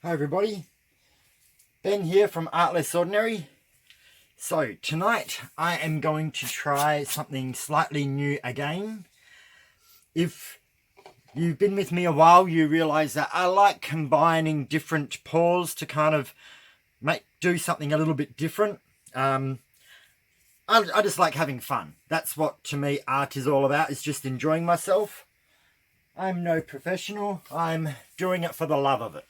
Hi everybody, Ben here from Art Less Ordinary. So tonight I am going to try something slightly new again. If you've been with me a while, you realise that I like combining different pours to kind of do something a little bit different. I just like having fun. That's what to me art is all about, is just enjoying myself. I'm no professional, I'm doing it for the love of it.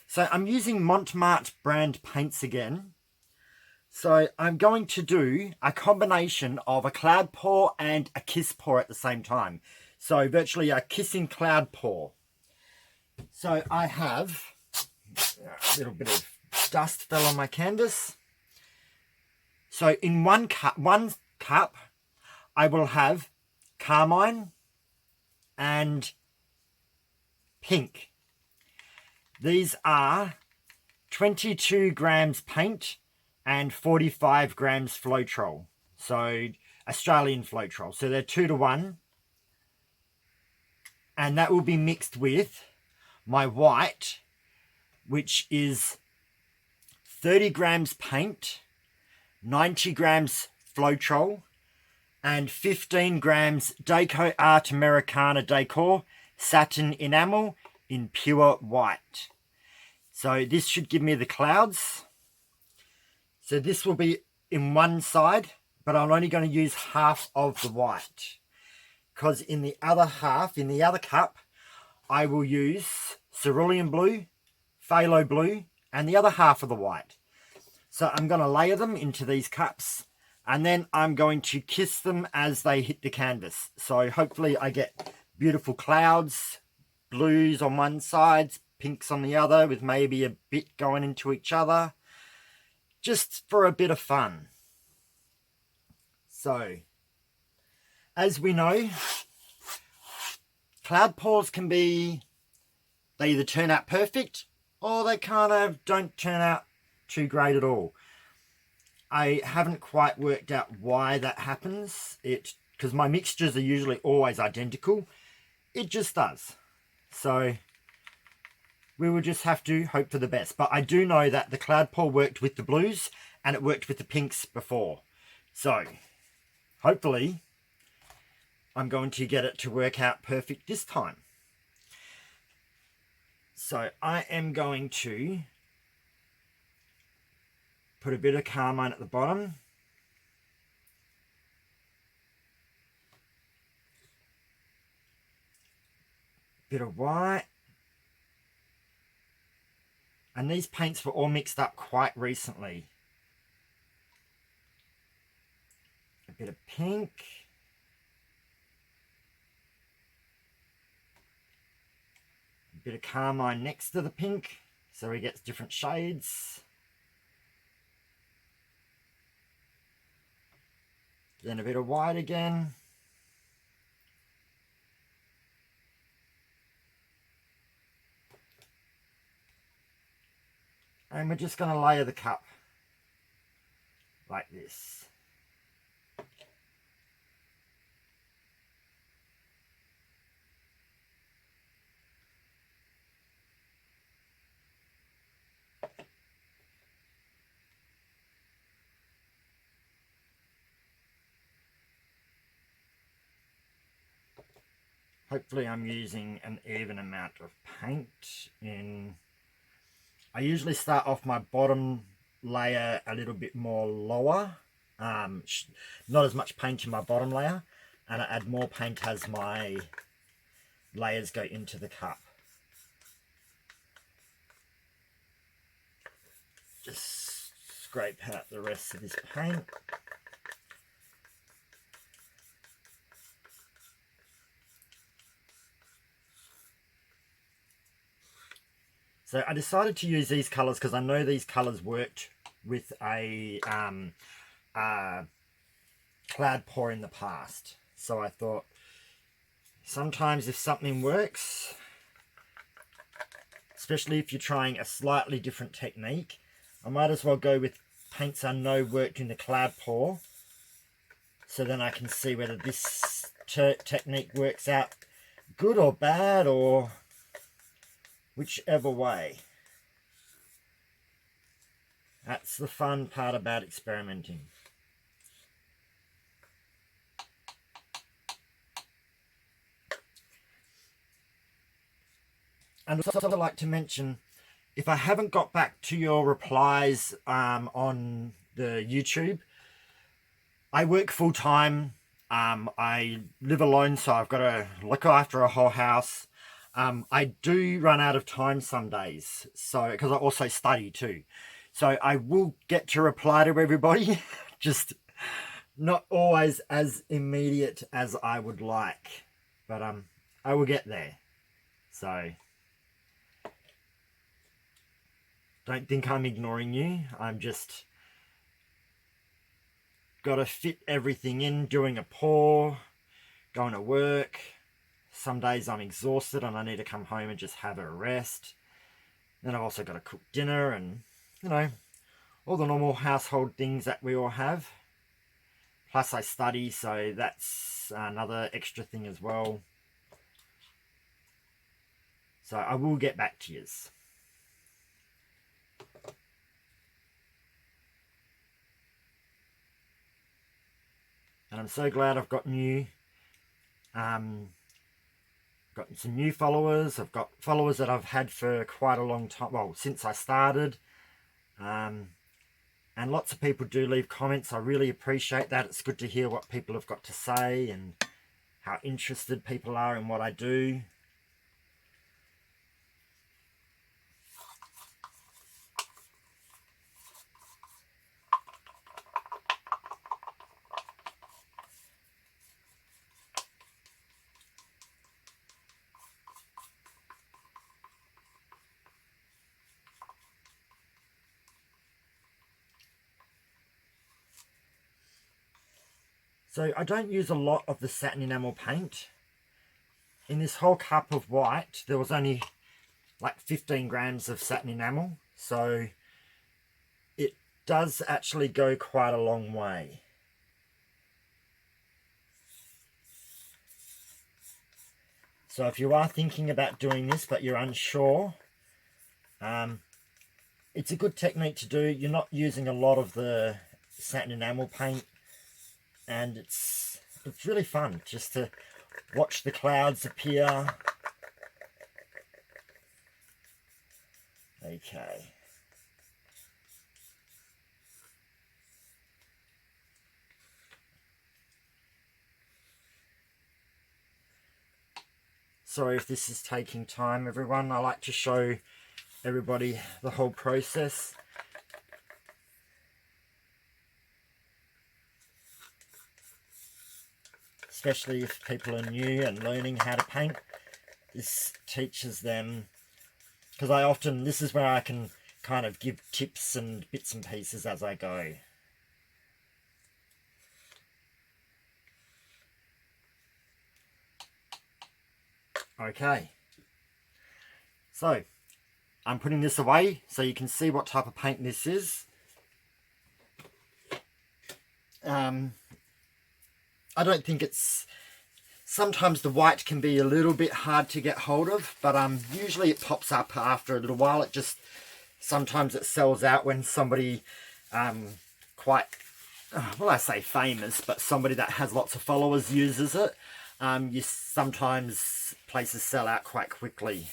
So I'm using marte brand paints again. So I'm going to do a combination of a cloud pour and a kiss pour at the same time. So virtually a kissing cloud pour. So I have a little bit of dust fell on my canvas. So in one cup I will have carmine and pink. These are 22 grams paint and 45 grams floetrol. So Australian floetrol. So they're 2 to 1. And that will be mixed with my white, which is 30 grams paint, 90 grams floetrol, and 15 grams decoart Americana decor satin enamel in pure white. So this should give me the clouds. So this will be in one side, but I'm only going to use half of the white, because in the other half, in the other cup, I will use cerulean blue, phthalo blue, and the other half of the white. So I'm going to layer them into these cups, and then I'm going to kiss them as they hit the canvas. So hopefully I get beautiful clouds, blues on one side, pinks on the other, with maybe a bit going into each other, just for a bit of fun. So, as we know, cloud pours can be, they either turn out perfect or they kind of don't turn out too great at all. I haven't quite worked out why that happens. Because my mixtures are usually always identical. It just does. So we will just have to hope for the best. But I do know that the cloud pour worked with the blues and it worked with the pinks before. So hopefully I'm going to get it to work out perfect this time. So I am going to put a bit of carmine at the bottom. Bit of white. And these paints were all mixed up quite recently. A bit of pink. A bit of carmine next to the pink, so he gets different shades. Then a bit of white again. And we're just going to layer the cup like this. Hopefully I'm using an even amount of paint in. I usually start off my bottom layer a little bit more lower, not as much paint in my bottom layer, and I add more paint as my layers go into the cup. Just scrape out the rest of this paint. So I decided to use these colours because I know these colours worked with a cloud pour in the past. So I thought, sometimes if something works, especially if you're trying a slightly different technique, I might as well go with paints I know worked in the cloud pour, so then I can see whether this technique works out good or bad, or whichever way. That's the fun part about experimenting. And I'd also like to mention, if I haven't got back to your replies on the YouTube, I work full time. I live alone, so I've got to look after a whole house. I do run out of time some days, so because I also study too. So I will get to reply to everybody, just not always as immediate as I would like, but I will get there. So don't think I'm ignoring you. I'm just got to fit everything in, doing a pour, going to work. Some days I'm exhausted and I need to come home and just have a rest. Then I've also got to cook dinner and, you know, all the normal household things that we all have. Plus I study, so that's another extra thing as well. So I will get back to yous. And I'm so glad I've got got some new followers. I've got followers that I've had for quite a long time, well, since I started. And lots of people do leave comments. I really appreciate that. It's good to hear what people have got to say and how interested people are in what I do. So I don't use a lot of the satin enamel paint. In this whole cup of white, there was only like 15 grams of satin enamel. So it does actually go quite a long way. So if you are thinking about doing this but you're unsure, it's a good technique to do. You're not using a lot of the satin enamel paint, and it's really fun just to watch the clouds appear. Okay. Sorry if this is taking time, everyone. I like to show everybody the whole process. Especially if people are new and learning how to paint. This teaches them, because this is where I can kind of give tips and bits and pieces as I go. Okay, so I'm putting this away so you can see what type of paint this is. I don't think it's... Sometimes the white can be a little bit hard to get hold of, but usually it pops up after a little while. It just... Sometimes it sells out when somebody quite... well, I say famous, but somebody that has lots of followers uses it. Sometimes places sell out quite quickly.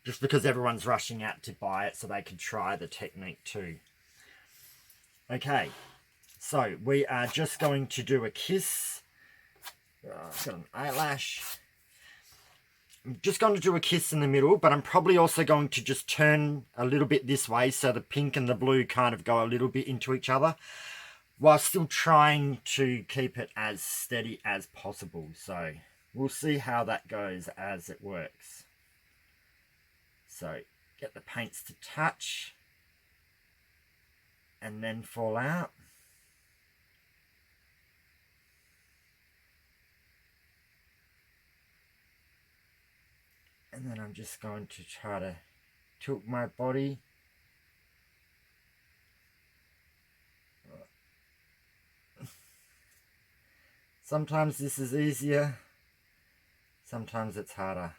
Just because everyone's rushing out to buy it so they can try the technique too. Okay. So, we are just going to do a kiss. I've got an eyelash. I'm just going to do a kiss in the middle, but I'm probably also going to just turn a little bit this way so the pink and the blue kind of go a little bit into each other, while still trying to keep it as steady as possible. So, we'll see how that goes as it works. So, get the paints to touch and then fall out. And then I'm just going to try to tilt my body. Sometimes this is easier, sometimes it's harder.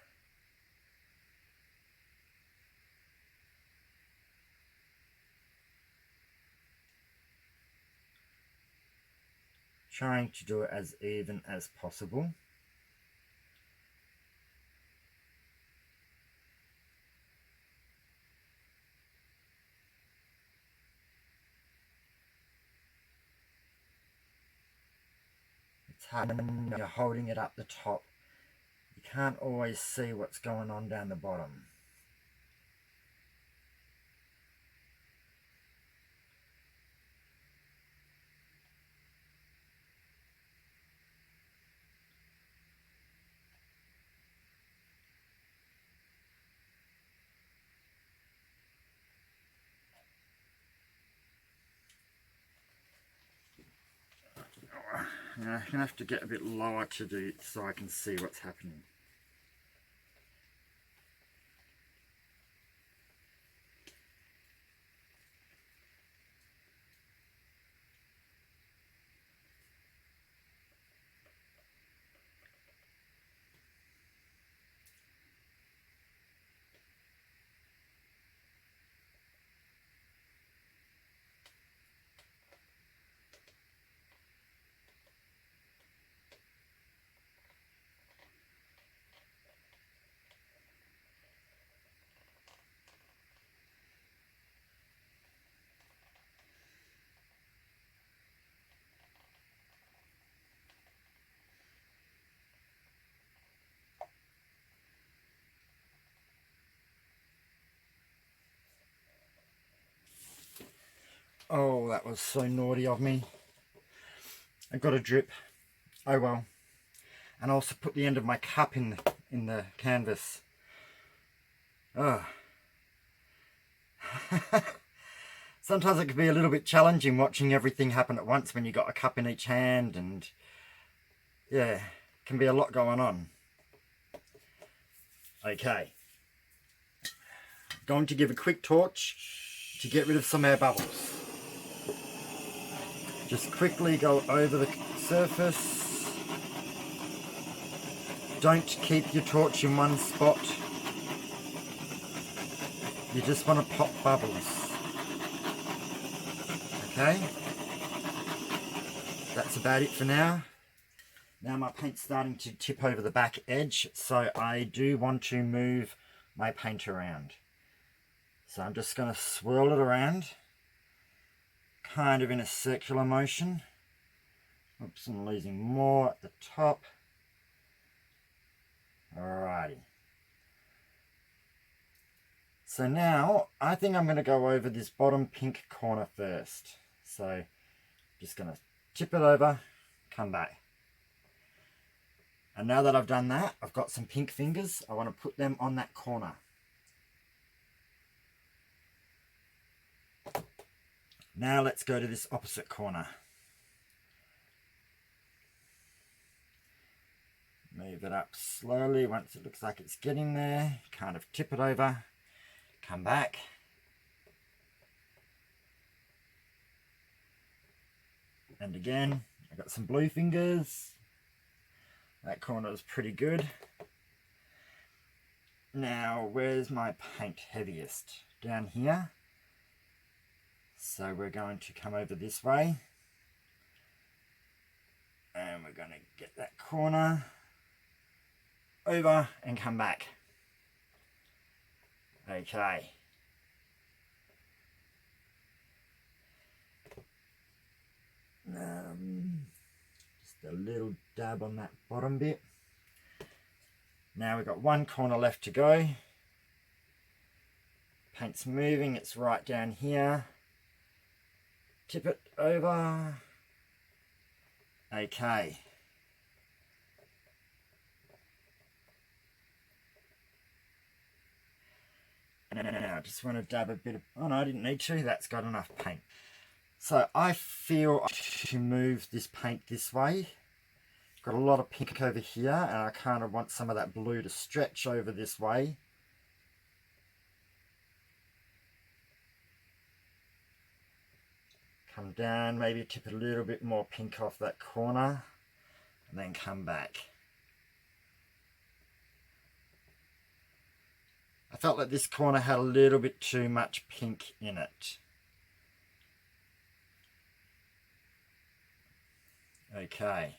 trying to do it as even as possible. It's hard when you're holding it up the top. You can't always see what's going on down the bottom. I'm going to have to get a bit lower to do it so I can see what's happening. Oh, that was so naughty of me. I got a drip. Oh well. And I also put the end of my cup in the canvas. Oh. Sometimes it can be a little bit challenging watching everything happen at once when you got a cup in each hand, and yeah, can be a lot going on. Okay. Going to give a quick torch to get rid of some air bubbles. Just quickly go over the surface. Don't keep your torch in one spot. You just want to pop bubbles. Okay? That's about it for now. Now my paint's starting to tip over the back edge, so I do want to move my paint around. So I'm just going to swirl it around, kind of in a circular motion. Oops, I'm losing more at the top. Alrighty. So now I think I'm going to go over this bottom pink corner first. So just going to tip it over, come back. And now that I've done that, I've got some pink fingers. I want to put them on that corner. Now let's go to this opposite corner. Move it up slowly once it looks like it's getting there. Kind of tip it over, come back. And again, I've got some blue fingers. That corner is pretty good. Now, where's my paint heaviest? Down here. So we're going to come over this way. And we're going to get that corner over and come back. Okay. Just a little dab on that bottom bit. Now we've got one corner left to go. Paint's moving, it's right down here. Tip it over. Okay. Now I just want to dab a bit of, oh no, I didn't need to, that's got enough paint. So I feel I should move this paint this way. Got a lot of pink over here, and I kind of want some of that blue to stretch over this way. Come down, maybe tip a little bit more pink off that corner, and then come back. I felt like this corner had a little bit too much pink in it. Okay.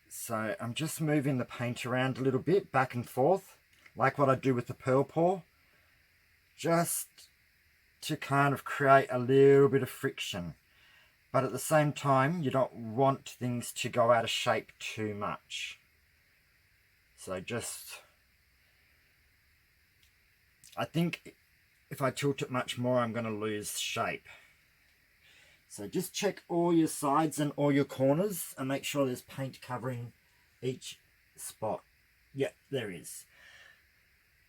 So I'm just moving the paint around a little bit, back and forth, like what I do with the pearl pour, just to kind of create a little bit of friction. But at the same time, you don't want things to go out of shape too much. So I think if I tilt it much more, I'm going to lose shape. So just check all your sides and all your corners and make sure there's paint covering each spot. Yeah, there is.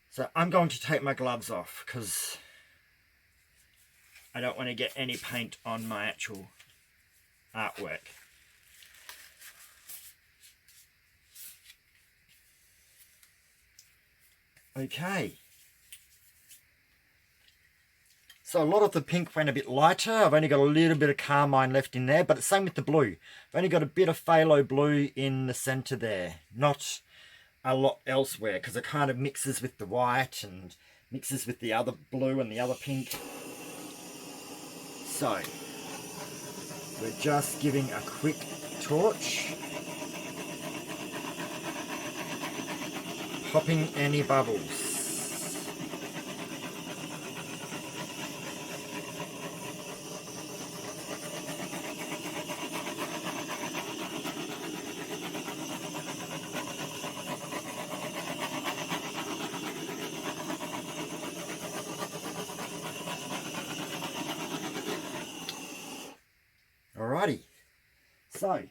So I'm going to take my gloves off because I don't want to get any paint on my actual artwork. Okay. So a lot of the pink went a bit lighter. I've only got a little bit of carmine left in there, but it's same with the blue. I've only got a bit of phthalo blue in the center there, not a lot elsewhere, because it kind of mixes with the white and mixes with the other blue and the other pink. So we're just giving a quick torch, popping any bubbles. Alrighty, so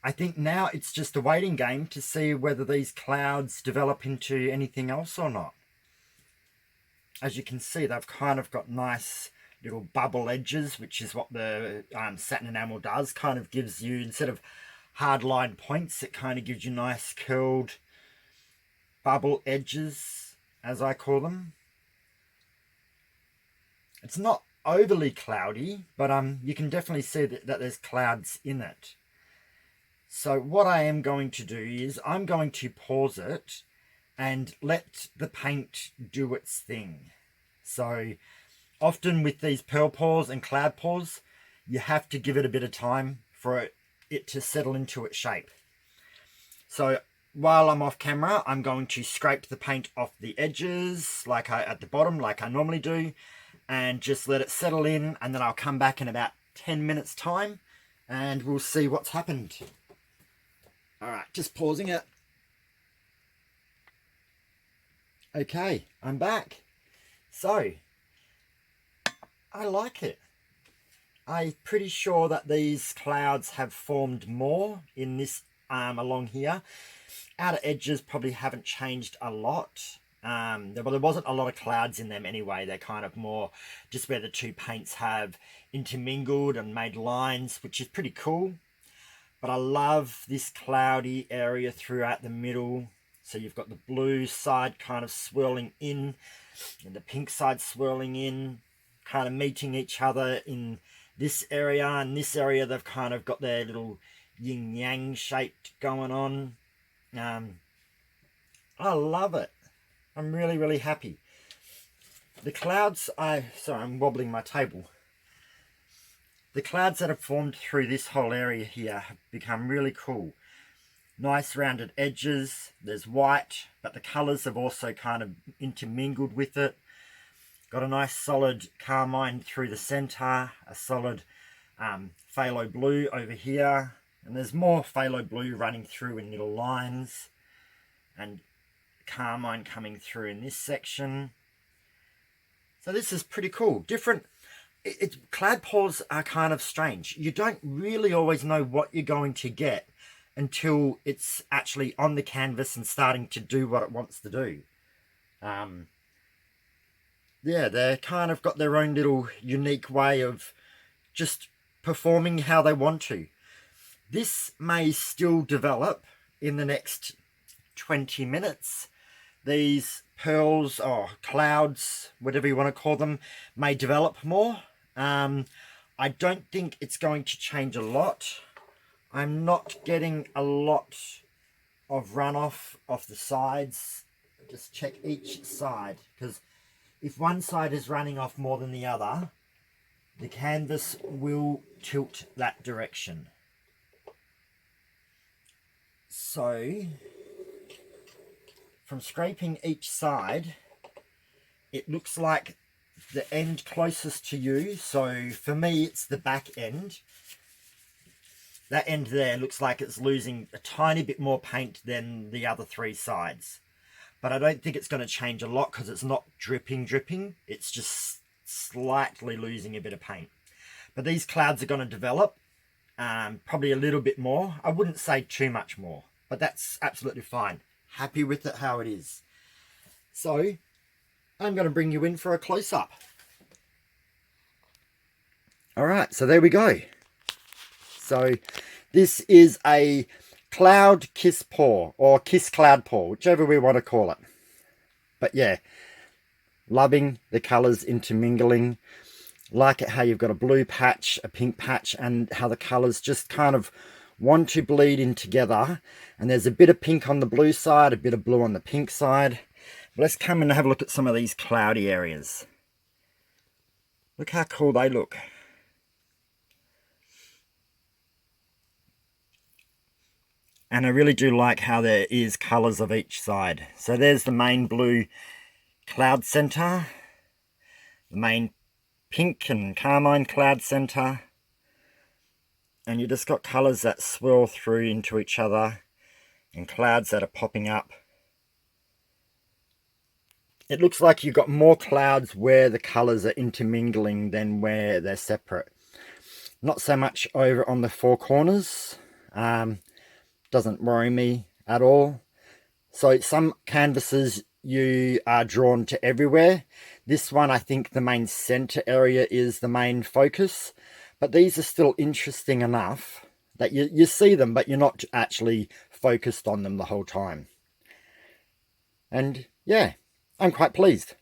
I think now it's just a waiting game to see whether these clouds develop into anything else or not. As you can see, they've kind of got nice little bubble edges, which is what the satin enamel does. Kind of gives you, instead of hard line points, it kind of gives you nice curled bubble edges, as I call them. It's not overly cloudy, but you can definitely see that there's clouds in it. So what I am going to do is I'm going to pause it and let the paint do its thing. So often with these pearl pours and cloud pours, you have to give it a bit of time for it to settle into its shape. So while I'm off camera, I'm going to scrape the paint off the edges at the bottom like I normally do, and just let it settle in, and then I'll come back in about 10 minutes time and we'll see what's happened. Alright, just pausing it. Okay, I'm back. So, I like it. I'm pretty sure that these clouds have formed more in this along here. Outer edges probably haven't changed a lot. There wasn't a lot of clouds in them anyway. They're kind of more just where the two paints have intermingled and made lines, which is pretty cool. But I love this cloudy area throughout the middle. So you've got the blue side kind of swirling in and the pink side swirling in, kind of meeting each other in this area. And this area, they've kind of got their little yin-yang shaped going on. I love it. I'm really, really happy. The clouds, sorry, I'm wobbling my table. The clouds that have formed through this whole area here have become really cool. Nice rounded edges. There's white, but the colours have also kind of intermingled with it. Got a nice solid carmine through the centre, a solid phthalo blue over here, and there's more phthalo blue running through in little lines, and carmine coming through in this section. So this is pretty cool. Different. Cloud pours are kind of strange. You don't really always know what you're going to get until it's actually on the canvas and starting to do what it wants to do. Yeah, they're kind of got their own little unique way of just performing how they want to. This may still develop in the next 20 minutes. These pearls or clouds, whatever you want to call them, may develop more. I don't think it's going to change a lot. I'm not getting a lot of runoff off the sides. Just check each side, because if one side is running off more than the other, the canvas will tilt that direction. So, from scraping each side, it looks like the end closest to you, so for me it's the back end. That end there looks like it's losing a tiny bit more paint than the other three sides. But I don't think it's going to change a lot because it's not dripping. It's just slightly losing a bit of paint. But these clouds are going to develop probably a little bit more. I wouldn't say too much more, but that's absolutely fine. Happy with it how it is. So I'm going to bring you in for a close-up. All right, so there we go. So this is a cloud kiss pour, or kiss cloud pour, whichever we want to call it. But yeah, loving the colours intermingling. Like it how you've got a blue patch, a pink patch, and how the colours just kind of want to bleed in together. And there's a bit of pink on the blue side, a bit of blue on the pink side. Let's come and have a look at some of these cloudy areas. Look how cool they look. And I really do like how there is colours of each side. So there's the main blue cloud centre, the main pink and carmine cloud centre, and you just got colours that swirl through into each other and clouds that are popping up. It looks like you've got more clouds where the colours are intermingling than where they're separate. Not so much over on the four corners. Doesn't worry me at all. So some canvases you are drawn to everywhere. This one, I think the main center area is the main focus, but these are still interesting enough that you see them, but you're not actually focused on them the whole time. And yeah, I'm quite pleased.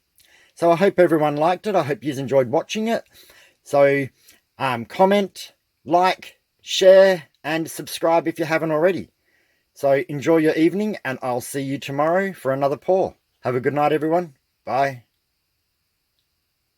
So I hope everyone liked it. I hope you enjoyed watching it. So comment, like, share, and subscribe if you haven't already. So enjoy your evening, and I'll see you tomorrow for another pour. Have a good night, everyone. Bye.